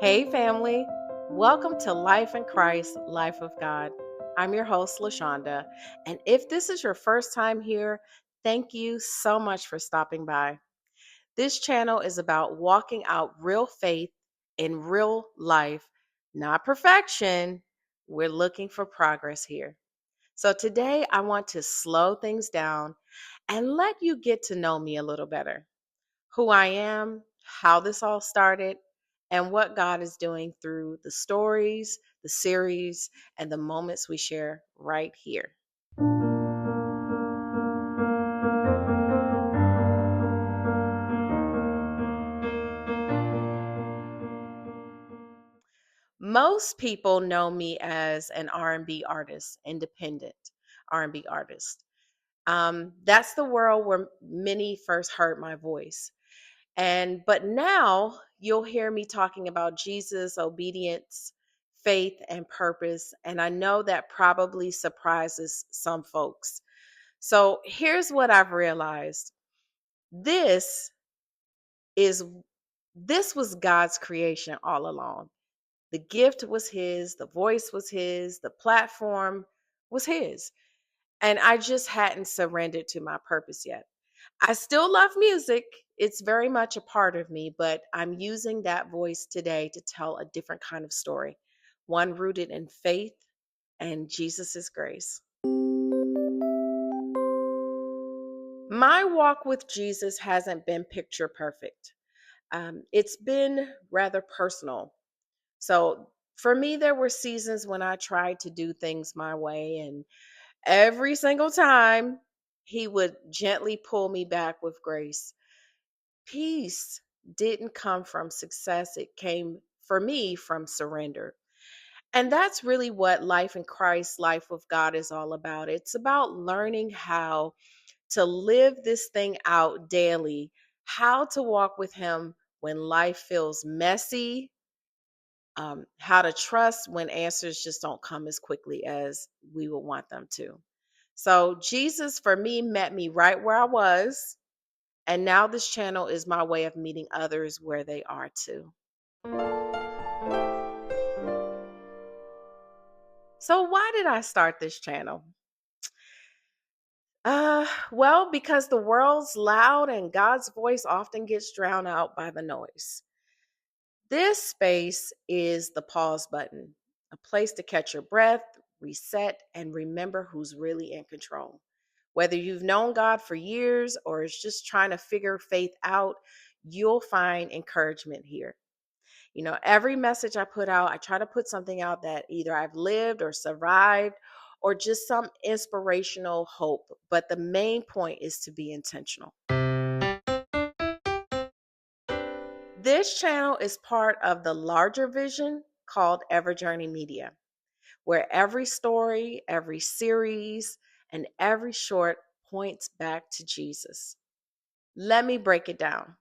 Hey, family. Welcome to Life in Christ, Life of God. I'm your host, LaShonda. And if this is your first time here, thank you so much for stopping by. This channel is about walking out real faith in real life, not perfection. We're looking for progress here. So today, I want to slow things down and let you get to know me a little better, who I am, how this all started, and what God is doing through the stories, the series, and the moments we share right here. Most people know me as an R&B artist, independent R&B artist. That's the world where many first heard my voice. But now you'll hear me talking about Jesus, obedience, faith, and purpose. And I know that probably surprises some folks. So here's what I've realized. This is this was God's creation all along. The gift was his, the voice was his, the platform was his. And I just hadn't surrendered to my purpose yet. I still love music. It's very much a part of me, but I'm using that voice today to tell a different kind of story, one rooted in faith and Jesus' grace. My walk with Jesus hasn't been picture perfect. It's been rather personal. So for me, there were seasons when I tried to do things my way, and every single time he would gently pull me back with grace. Peace didn't come from success, it came for me from surrender. And that's really what life in Christ, life with God is all about. It's about learning how to live this thing out daily, how to walk with Him when life feels messy, how to trust when answers just don't come as quickly as we would want them to. So, Jesus for me met me right where I was. And now this channel is my way of meeting others where they are too. So why did I start this channel? Well, because the world's loud and God's voice often gets drowned out by the noise. This space is the pause button, a place to catch your breath, reset, and remember who's really in control. Whether you've known God for years or is just trying to figure faith out, you'll find encouragement here. Every message I put out, I try to put something out that either I've lived or survived or just some inspirational hope. But the main point is to be intentional. This channel is part of the larger vision called Everjourney Media, where every story, every series, and every short points back to Jesus. Let me break it down.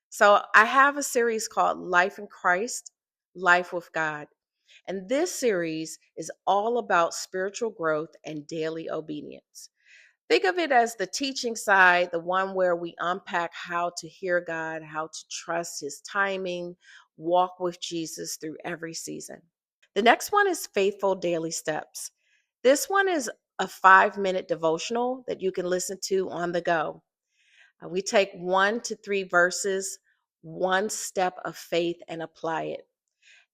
So, I have a series called Life in Christ, Life with God. And this series is all about spiritual growth and daily obedience. Think of it as the teaching side, the one where we unpack how to hear God, how to trust His timing, walk with Jesus through every season. The next one is Faithful Daily Steps. This one is a 5-minute devotional that you can listen to on the go. We take 1 to 3 verses, one step of faith, and apply it.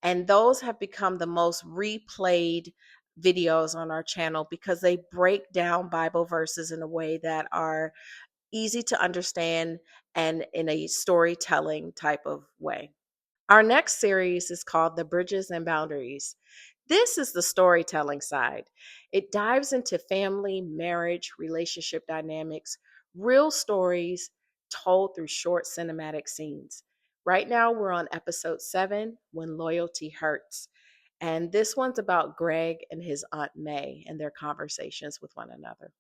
And those have become the most replayed videos on our channel because they break down Bible verses in a way that are easy to understand and in a storytelling type of way. Our next series is called The Bridges and Boundaries. This is the storytelling side. It dives into family, marriage, relationship dynamics, real stories told through short cinematic scenes. Right now, we're on episode 7, When Loyalty Hurts. And this one's about Greg and his Aunt May and their conversations with one another.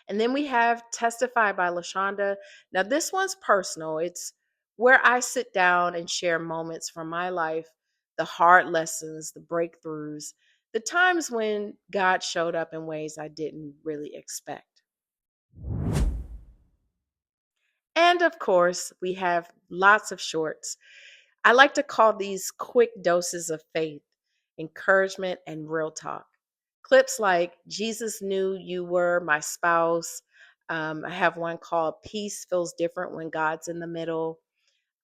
And then we have Testified by LaShonda. Now, this one's personal. It's where I sit down and share moments from my life, the hard lessons, the breakthroughs, the times when God showed up in ways I didn't really expect. And of course, we have lots of shorts. I like to call these quick doses of faith, encouragement, and real talk. Clips like Jesus knew you were my spouse. I have one called Peace Feels Different When God's in the Middle.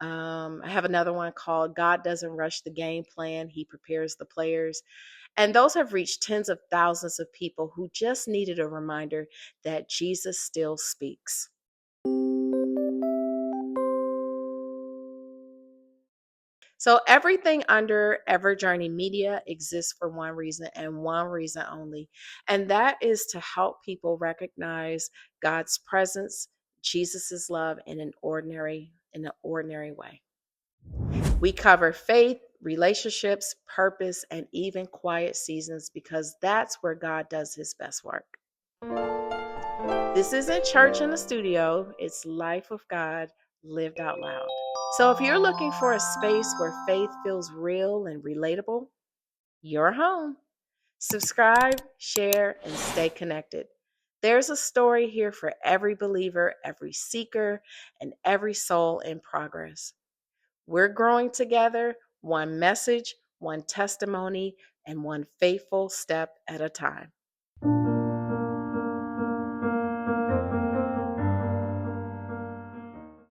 I have another one called God Doesn't Rush the Game Plan, He Prepares the Players. And those have reached tens of thousands of people who just needed a reminder that Jesus still speaks. So everything under Everjourney Media exists for one reason and one reason only, and that is to help people recognize God's presence, Jesus's love in an ordinary way. We cover faith, relationships, purpose, and even quiet seasons because that's where God does his best work. This isn't church in the studio, it's life of God lived out loud. So if you're looking for a space where faith feels real and relatable, you're home. Subscribe, share, and stay connected. There's a story here for every believer, every seeker, and every soul in progress. We're growing together, one message, one testimony, and one faithful step at a time.